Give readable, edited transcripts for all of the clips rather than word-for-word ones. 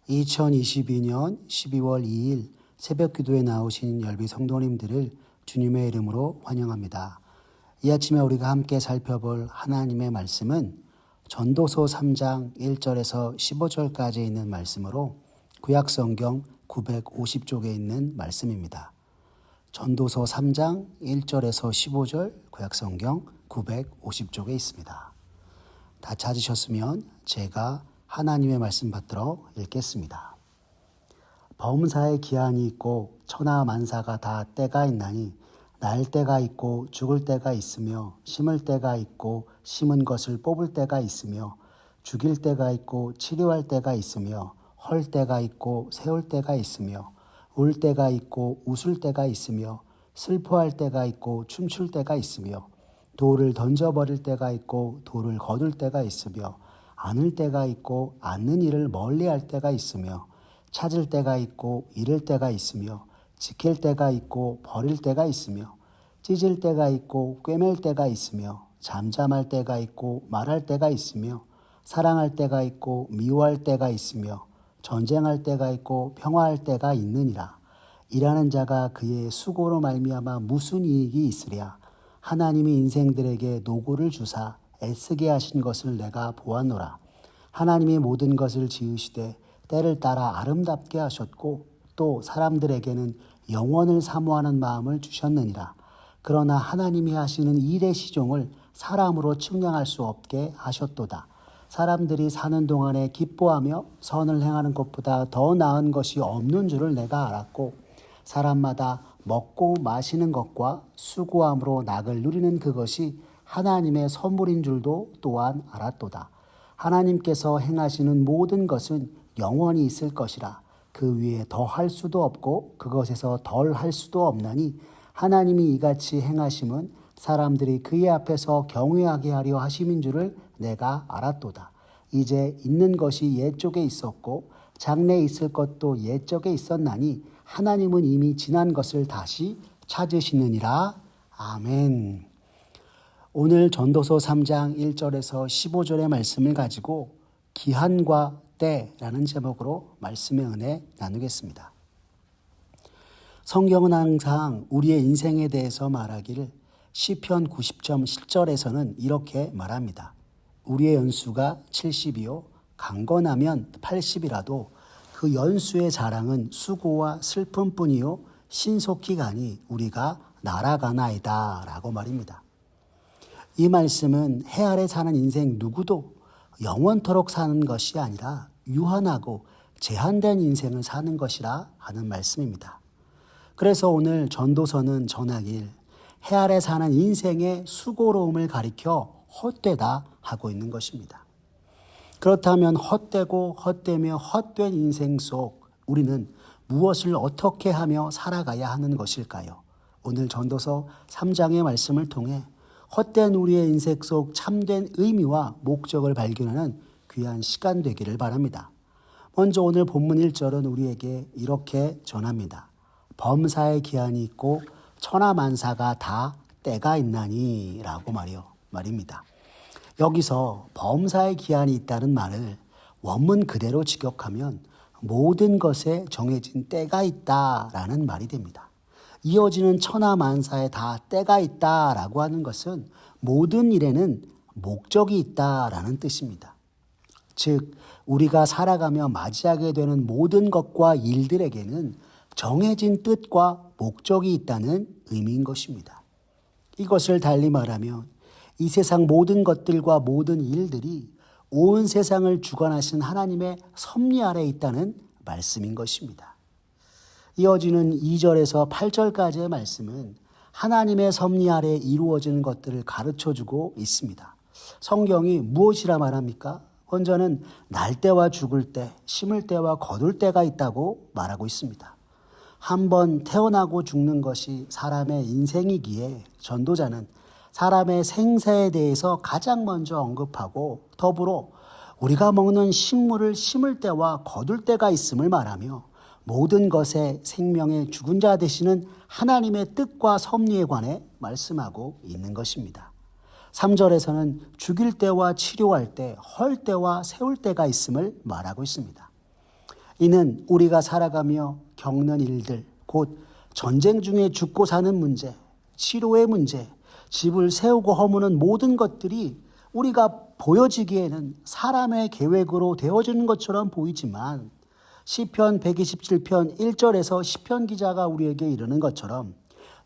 2022년 12월 2일 새벽 기도에 나오신 열비 성도님들을 주님의 이름으로 환영합니다. 이 아침에 우리가 함께 살펴볼 하나님의 말씀은 전도서 3장 1절에서 15절까지 있는 말씀으로 구약성경 950쪽에 있는 말씀입니다. 전도서 3장 1절에서 15절 구약성경 950쪽에 있습니다. 다 찾으셨으면 제가 하나님의 말씀 받들어 읽겠습니다. 범사에 기한이 있고 천하 만사가 다 때가 있나니 날 때가 있고 죽을 때가 있으며 심을 때가 있고 심은 것을 뽑을 때가 있으며 죽일 때가 있고 치료할 때가 있으며 헐 때가 있고 세울 때가 있으며 울 때가 있고 웃을 때가 있으며 슬퍼할 때가 있고 춤출 때가 있으며 돌을 던져버릴 때가 있고 돌을 거둘 때가 있으며 안을 때가 있고 않는 일을 멀리할 때가 있으며 찾을 때가 있고 잃을 때가 있으며 지킬 때가 있고 버릴 때가 있으며 찢을 때가 있고 꿰맬 때가 있으며 잠잠할 때가 있고 말할 때가 있으며 사랑할 때가 있고 미워할 때가 있으며 전쟁할 때가 있고 평화할 때가 있느니라. 일하는 자가 그의 수고로 말미암아 무슨 이익이 있으랴. 하나님이 인생들에게 노고를 주사 애쓰게 하신 것을 내가 보았노라. 하나님이 모든 것을 지으시되 때를 따라 아름답게 하셨고 또 사람들에게는 영원을 사모하는 마음을 주셨느니라. 그러나 하나님이 하시는 일의 시종을 사람으로 측량할 수 없게 하셨도다. 사람들이 사는 동안에 기뻐하며 선을 행하는 것보다 더 나은 것이 없는 줄을 내가 알았고 사람마다 먹고 마시는 것과 수고함으로 낙을 누리는 그것이 하나님의 선물인 줄도 또한 알았도다. 하나님께서 행하시는 모든 것은 영원히 있을 것이라. 그 위에 더 할 수도 없고 그것에서 덜 할 수도 없나니 하나님이 이같이 행하심은 사람들이 그의 앞에서 경외하게 하려 하심인 줄을 내가 알았도다. 이제 있는 것이 옛적에 있었고 장래에 있을 것도 옛적에 있었나니 하나님은 이미 지난 것을 다시 찾으시느니라. 아멘. 오늘 전도서 3장 1절에서 15절의 말씀을 가지고 기한과 때라는 제목으로 말씀의 은혜 나누겠습니다. 성경은 항상 우리의 인생에 대해서 말하기를 시편 90점 10절에서는 이렇게 말합니다. 우리의 연수가 70이요 강건하면 80이라도 그 연수의 자랑은 수고와 슬픔뿐이요 신속히 가니 우리가 날아가나이다 라고 말입니다. 이 말씀은 해 아래 사는 인생 누구도 영원토록 사는 것이 아니라 유한하고 제한된 인생을 사는 것이라 하는 말씀입니다. 그래서 오늘 전도서는 전하길 해 아래 사는 인생의 수고로움을 가리켜 헛되다 하고 있는 것입니다. 그렇다면 헛되고 헛되며 헛된 인생 속 우리는 무엇을 어떻게 하며 살아가야 하는 것일까요? 오늘 전도서 3장의 말씀을 통해 헛된 우리의 인생 속 참된 의미와 목적을 발견하는 귀한 시간 되기를 바랍니다. 먼저 오늘 본문 1절은 우리에게 이렇게 전합니다. 범사에 기한이 있고 천하만사가 다 때가 있나니 라고 말입니다. 여기서 범사에 기한이 있다는 말을 원문 그대로 직역하면 모든 것에 정해진 때가 있다라는 말이 됩니다. 이어지는 천하만사에 다 때가 있다라고 하는 것은 모든 일에는 목적이 있다라는 뜻입니다. 즉 우리가 살아가며 맞이하게 되는 모든 것과 일들에게는 정해진 뜻과 목적이 있다는 의미인 것입니다. 이것을 달리 말하면 이 세상 모든 것들과 모든 일들이 온 세상을 주관하신 하나님의 섭리 아래 있다는 말씀인 것입니다. 이어지는 2절에서 8절까지의 말씀은 하나님의 섭리 아래 이루어지는 것들을 가르쳐주고 있습니다. 성경이 무엇이라 말합니까? 먼저는 날 때와 죽을 때, 심을 때와 거둘 때가 있다고 말하고 있습니다. 한번 태어나고 죽는 것이 사람의 인생이기에 전도자는 사람의 생사에 대해서 가장 먼저 언급하고 더불어 우리가 먹는 식물을 심을 때와 거둘 때가 있음을 말하며 모든 것에 생명의 죽은 자 되시는 하나님의 뜻과 섭리에 관해 말씀하고 있는 것입니다. 3절에서는 죽일 때와 치료할 때, 헐 때와 세울 때가 있음을 말하고 있습니다. 이는 우리가 살아가며 겪는 일들, 곧 전쟁 중에 죽고 사는 문제, 치료의 문제, 집을 세우고 허무는 모든 것들이 우리가 보여지기에는 사람의 계획으로 되어지는 것처럼 보이지만 시편 127편 1절에서 시편 기자가 우리에게 이르는 것처럼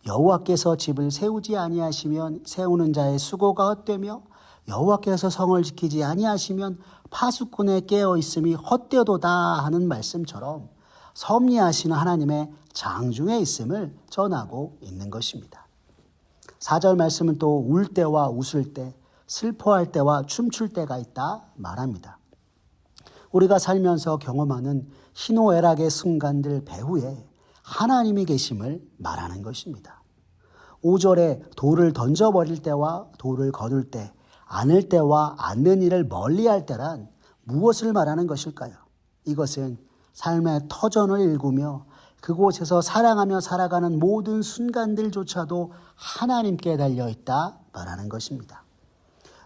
여호와께서 집을 세우지 아니하시면 세우는 자의 수고가 헛되며 여호와께서 성을 지키지 아니하시면 파수꾼의 깨어 있음이 헛되도다 하는 말씀처럼 섭리하시는 하나님의 장중에 있음을 전하고 있는 것입니다. 4절 말씀은 또 울 때와 웃을 때, 슬퍼할 때와 춤출 때가 있다 말합니다. 우리가 살면서 경험하는 희노애락의 순간들 배후에 하나님이 계심을 말하는 것입니다. 5절에 돌을 던져버릴 때와 돌을 거둘 때, 안을 때와 안는 일을 멀리할 때란 무엇을 말하는 것일까요? 이것은 삶의 터전을 일구며 그곳에서 사랑하며 살아가는 모든 순간들조차도 하나님께 달려있다 말하는 것입니다.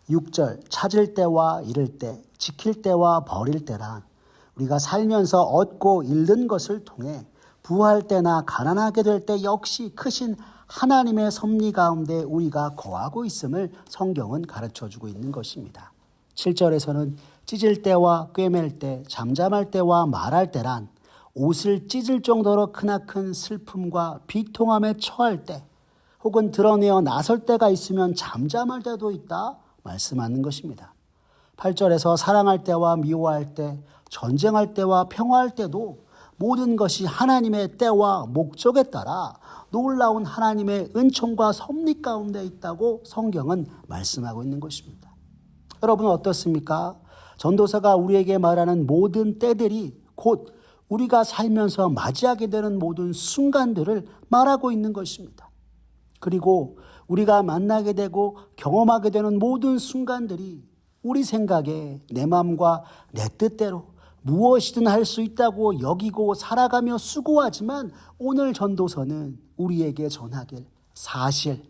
6절 찾을 때와 잃을 때, 지킬 때와 버릴 때란 우리가 살면서 얻고 잃는 것을 통해 부할 때나 가난하게 될 때 역시 크신 하나님의 섭리 가운데 우리가 거하고 있음을 성경은 가르쳐주고 있는 것입니다. 7절에서는 찢을 때와 꿰맬 때, 잠잠할 때와 말할 때란 옷을 찢을 정도로 크나큰 슬픔과 비통함에 처할 때 혹은 드러내어 나설 때가 있으면 잠잠할 때도 있다 말씀하는 것입니다. 8절에서 사랑할 때와 미워할 때, 전쟁할 때와 평화할 때도 모든 것이 하나님의 때와 목적에 따라 놀라운 하나님의 은총과 섭리 가운데 있다고 성경은 말씀하고 있는 것입니다. 여러분 어떻습니까? 전도서가 우리에게 말하는 모든 때들이 곧 우리가 살면서 맞이하게 되는 모든 순간들을 말하고 있는 것입니다. 그리고 우리가 만나게 되고 경험하게 되는 모든 순간들이 우리 생각에 내 마음과 내 뜻대로 무엇이든 할 수 있다고 여기고 살아가며 수고하지만 오늘 전도서는 우리에게 전하길 사실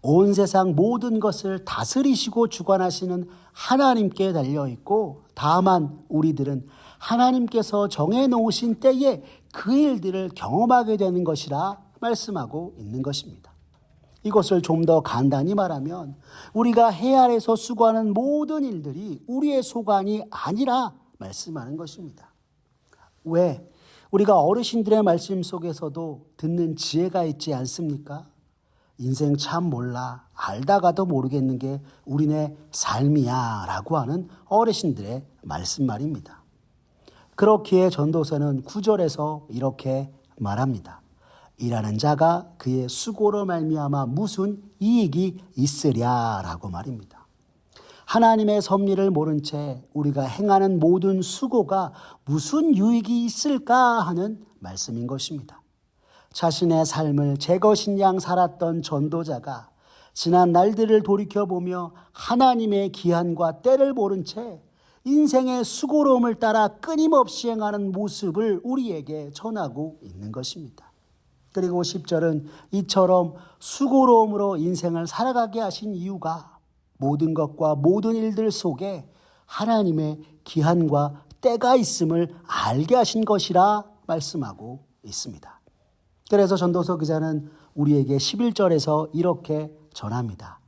온 세상 모든 것을 다스리시고 주관하시는 하나님께 달려있고 다만 우리들은 하나님께서 정해놓으신 때에 그 일들을 경험하게 되는 것이라 말씀하고 있는 것입니다. 이것을 좀 더 간단히 말하면 우리가 해 아래서 수고하는 모든 일들이 우리의 소관이 아니라 말씀하는 것입니다. 왜? 우리가 어르신들의 말씀 속에서도 듣는 지혜가 있지 않습니까? 인생 참 몰라 알다가도 모르겠는 게 우리네 삶이야 라고 하는 어르신들의 말씀 말입니다. 그렇기에 전도서는 9절에서 이렇게 말합니다. 일하는 자가 그의 수고로 말미암아 무슨 이익이 있으랴라고 말입니다. 하나님의 섭리를 모른 채 우리가 행하는 모든 수고가 무슨 유익이 있을까 하는 말씀인 것입니다. 자신의 삶을 제 것인 양 살았던 전도자가 지난 날들을 돌이켜보며 하나님의 기한과 때를 모른 채 인생의 수고로움을 따라 끊임없이 행하는 모습을 우리에게 전하고 있는 것입니다. 그리고 10절은 이처럼 수고로움으로 인생을 살아가게 하신 이유가 모든 것과 모든 일들 속에 하나님의 기한과 때가 있음을 알게 하신 것이라 말씀하고 있습니다. 그래서 전도서 기자는 우리에게 11절에서 이렇게 전합니다.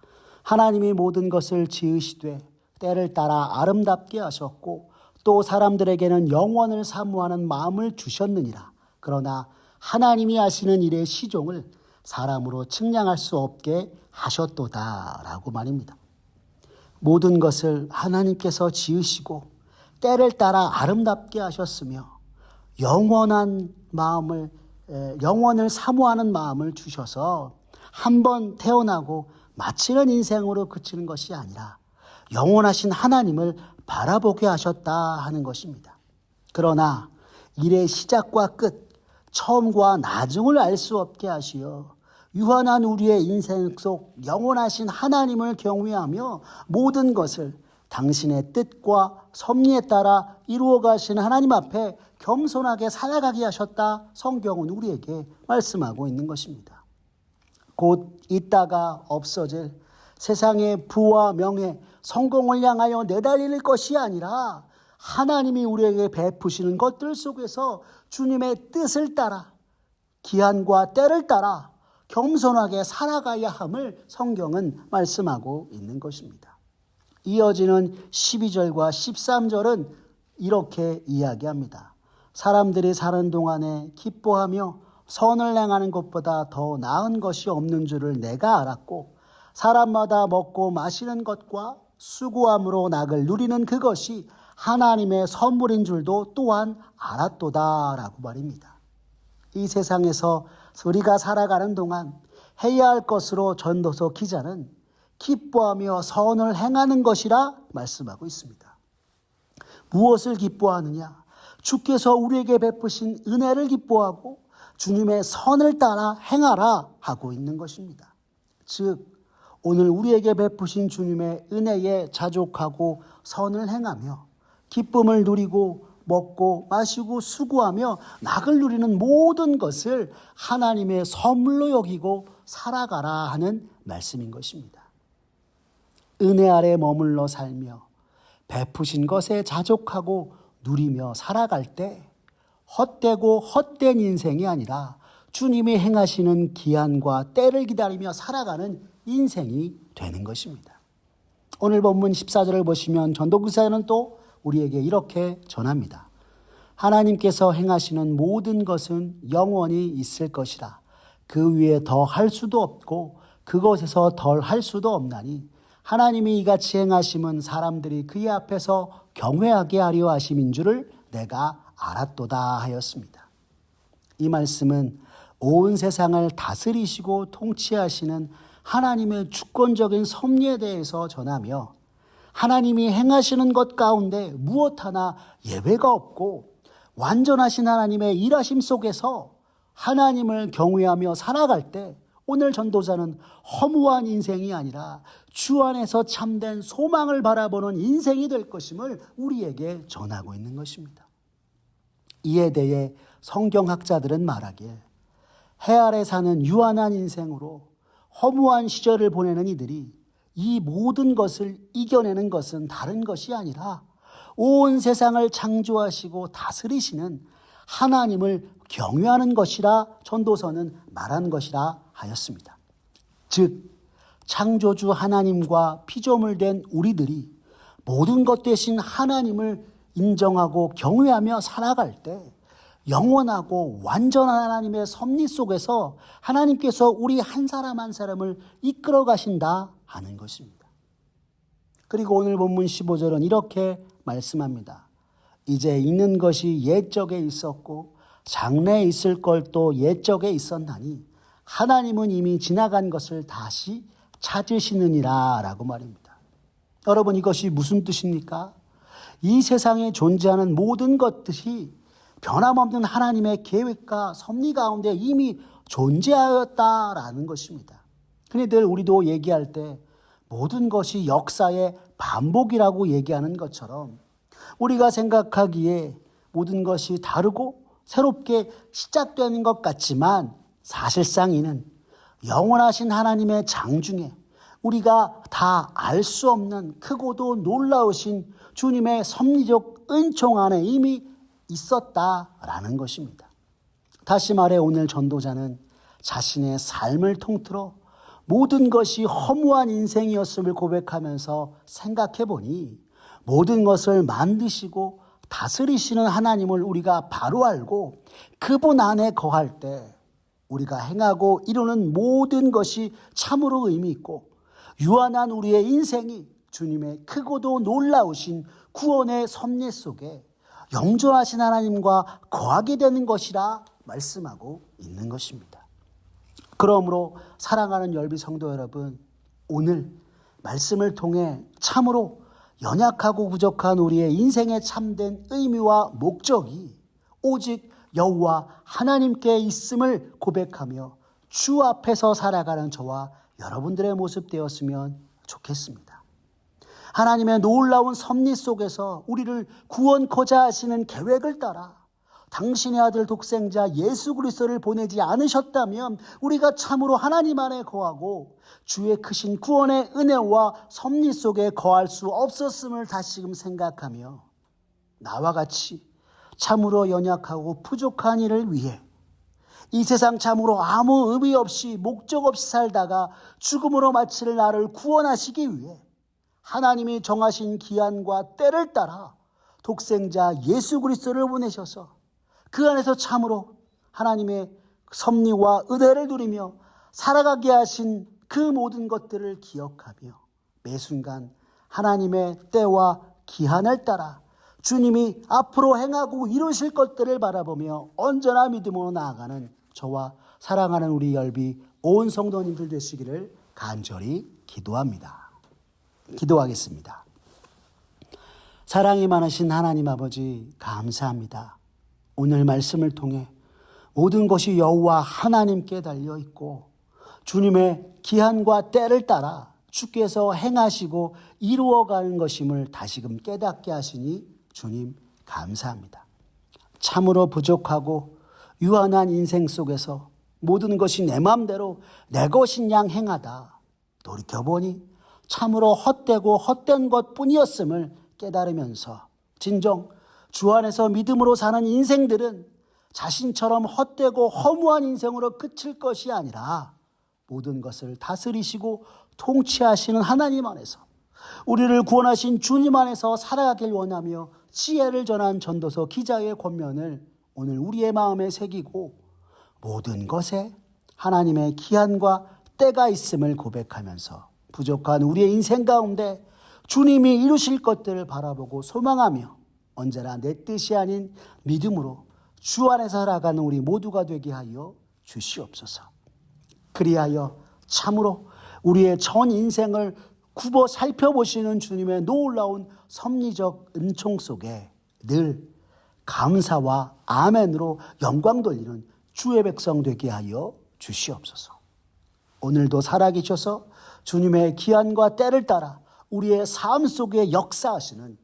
하나님이 모든 것을 지으시되 때를 따라 아름답게 하셨고 또 사람들에게는 영원을 사모하는 마음을 주셨느니라. 그러나 하나님이 하시는 일의 시종을 사람으로 측량할 수 없게 하셨도다 라고 말입니다. 모든 것을 하나님께서 지으시고 때를 따라 아름답게 하셨으며 영원한 마음을 영원을 사모하는 마음을 주셔서 한 번 태어나고 마치는 인생으로 그치는 것이 아니라 영원하신 하나님을 바라보게 하셨다 하는 것입니다. 그러나 일의 시작과 끝, 처음과 나중을 알 수 없게 하시어 유한한 우리의 인생 속 영원하신 하나님을 경외하며 모든 것을 당신의 뜻과 섭리에 따라 이루어 가신 하나님 앞에 겸손하게 살아가게 하셨다 성경은 우리에게 말씀하고 있는 것입니다. 곧 있다가 없어질 세상의 부와 명예, 성공을 향하여 내달릴 것이 아니라 하나님이 우리에게 베푸시는 것들 속에서 주님의 뜻을 따라 기한과 때를 따라 겸손하게 살아가야 함을 성경은 말씀하고 있는 것입니다. 이어지는 12절과 13절은 이렇게 이야기합니다. 사람들이 사는 동안에 기뻐하며 선을 행하는 것보다 더 나은 것이 없는 줄을 내가 알았고 사람마다 먹고 마시는 것과 수고함으로 낙을 누리는 그것이 하나님의 선물인 줄도 또한 알았도다라고 말입니다. 이 세상에서 우리가 살아가는 동안 해야 할 것으로 전도서 기자는 기뻐하며 선을 행하는 것이라 말씀하고 있습니다. 무엇을 기뻐하느냐? 주께서 우리에게 베푸신 은혜를 기뻐하고 주님의 선을 따라 행하라 하고 있는 것입니다. 즉 오늘 우리에게 베푸신 주님의 은혜에 자족하고 선을 행하며 기쁨을 누리고 먹고 마시고 수고하며 낙을 누리는 모든 것을 하나님의 선물로 여기고 살아가라 하는 말씀인 것입니다. 은혜 아래 머물러 살며 베푸신 것에 자족하고 누리며 살아갈 때 헛되고 헛된 인생이 아니라 주님이 행하시는 기한과 때를 기다리며 살아가는 인생이 되는 것입니다. 오늘 본문 14절을 보시면 전도기사는 또 우리에게 이렇게 전합니다. 하나님께서 행하시는 모든 것은 영원히 있을 것이라. 그 위에 더 할 수도 없고 그것에서 덜 할 수도 없나니 하나님이 이같이 행하심은 사람들이 그의 앞에서 경외하게 하려 하심인 줄을 내가 알았도다 하였습니다. 이 말씀은 온 세상을 다스리시고 통치하시는 하나님의 주권적인 섭리에 대해서 전하며 하나님이 행하시는 것 가운데 무엇 하나 예외가 없고 완전하신 하나님의 일하심 속에서 하나님을 경외하며 살아갈 때 오늘 전도자는 허무한 인생이 아니라 주 안에서 참된 소망을 바라보는 인생이 될 것임을 우리에게 전하고 있는 것입니다. 이에 대해 성경학자들은 말하길 해 아래 사는 유한한 인생으로 허무한 시절을 보내는 이들이 이 모든 것을 이겨내는 것은 다른 것이 아니라 온 세상을 창조하시고 다스리시는 하나님을 경외하는 것이라 전도서는 말한 것이라 하였습니다. 즉 창조주 하나님과 피조물 된 우리들이 모든 것 대신 하나님을 인정하고 경외하며 살아갈 때 영원하고 완전한 하나님의 섭리 속에서 하나님께서 우리 한 사람 한 사람을 이끌어 가신다 하는 것입니다. 그리고 오늘 본문 15절은 이렇게 말씀합니다. 이제 있는 것이 옛적에 있었고 장래에 있을 것도 옛적에 있었나니 하나님은 이미 지나간 것을 다시 찾으시느니라 라고 말입니다. 여러분 이것이 무슨 뜻입니까? 이 세상에 존재하는 모든 것들이 변함없는 하나님의 계획과 섭리 가운데 이미 존재하였다라는 것입니다. 흔히 늘 우리도 얘기할 때 모든 것이 역사의 반복이라고 얘기하는 것처럼 우리가 생각하기에 모든 것이 다르고 새롭게 시작되는 것 같지만 사실상 이는 영원하신 하나님의 장중에 우리가 다 알 수 없는 크고도 놀라우신 주님의 섭리적 은총 안에 이미 있었다라는 것입니다. 다시 말해 오늘 전도자는 자신의 삶을 통틀어 모든 것이 허무한 인생이었음을 고백하면서 생각해 보니 모든 것을 만드시고 다스리시는 하나님을 우리가 바로 알고 그분 안에 거할 때 우리가 행하고 이루는 모든 것이 참으로 의미 있고 유한한 우리의 인생이 주님의 크고도 놀라우신 구원의 섭리 속에 영존하신 하나님과 거하게 되는 것이라 말씀하고 있는 것입니다. 그러므로 사랑하는 열비 성도 여러분, 오늘 말씀을 통해 참으로 연약하고 부족한 우리의 인생의 참된 의미와 목적이 오직 여호와 하나님께 있음을 고백하며 주 앞에서 살아가는 저와 여러분들의 모습 되었으면 좋겠습니다. 하나님의 놀라운 섭리 속에서 우리를 구원코자 하시는 계획을 따라 당신의 아들 독생자 예수 그리스도를 보내지 않으셨다면 우리가 참으로 하나님 안에 거하고 주의 크신 구원의 은혜와 섭리 속에 거할 수 없었음을 다시금 생각하며 나와 같이 참으로 연약하고 부족한 이를 위해 이 세상 참으로 아무 의미 없이 목적 없이 살다가 죽음으로 마칠 나를 구원하시기 위해 하나님이 정하신 기한과 때를 따라 독생자 예수 그리스도를 보내셔서 그 안에서 참으로 하나님의 섭리와 은혜를 누리며 살아가게 하신 그 모든 것들을 기억하며 매 순간 하나님의 때와 기한을 따라 주님이 앞으로 행하고 이루실 것들을 바라보며 언제나 믿음으로 나아가는 저와 사랑하는 우리 열비 온 성도님들 되시기를 간절히 기도합니다. 기도하겠습니다. 사랑이 많으신 하나님 아버지 감사합니다. 오늘 말씀을 통해 모든 것이 여호와 하나님께 달려있고 주님의 기한과 때를 따라 주께서 행하시고 이루어가는 것임을 다시금 깨닫게 하시니 주님 감사합니다. 참으로 부족하고 유한한 인생 속에서 모든 것이 내 마음대로 내 것인 양 행하다 돌이켜보니 참으로 헛되고 헛된 것뿐이었음을 깨달으면서 진정 주 안에서 믿음으로 사는 인생들은 자신처럼 헛되고 허무한 인생으로 그칠 것이 아니라 모든 것을 다스리시고 통치하시는 하나님 안에서 우리를 구원하신 주님 안에서 살아가길 원하며 지혜를 전한 전도서 기자의 권면을 오늘 우리의 마음에 새기고 모든 것에 하나님의 기한과 때가 있음을 고백하면서 부족한 우리의 인생 가운데 주님이 이루실 것들을 바라보고 소망하며 언제나 내 뜻이 아닌 믿음으로 주 안에서 살아가는 우리 모두가 되게 하여 주시옵소서. 그리하여 참으로 우리의 전 인생을 굽어 살펴보시는 주님의 놀라운 섭리적 은총 속에 늘 감사와 아멘으로 영광 돌리는 주의 백성 되게 하여 주시옵소서. 오늘도 살아계셔서 주님의 기한과 때를 따라 우리의 삶 속에 역사하시는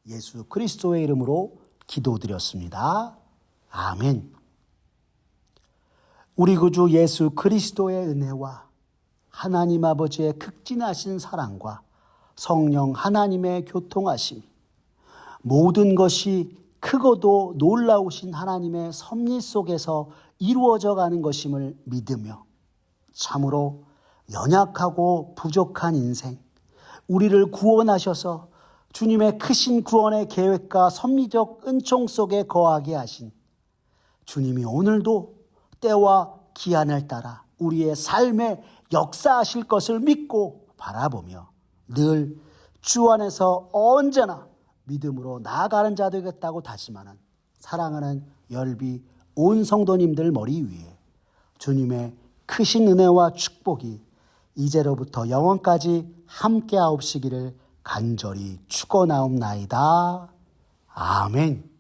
예수 그리스도의 이름으로 기도드렸습니다. 아멘. 우리 구주 예수 그리스도의 은혜와 하나님 아버지의 극진하신 사랑과 성령 하나님의 교통하심, 모든 것이 크고도 놀라우신 하나님의 섭리 속에서 이루어져 가는 것임을 믿으며 참으로 연약하고 부족한 인생, 우리를 구원하셔서 주님의 크신 구원의 계획과 섭리적 은총 속에 거하게 하신 주님이 오늘도 때와 기한을 따라 우리의 삶에 역사하실 것을 믿고 바라보며 늘 주 안에서 언제나 믿음으로 나아가는 자 되겠다고 다짐하는 사랑하는 열비 온 성도님들 머리 위에 주님의 크신 은혜와 축복이 이제로부터 영원까지 함께하옵시기를 간절히 축원하옵나이다. 아멘.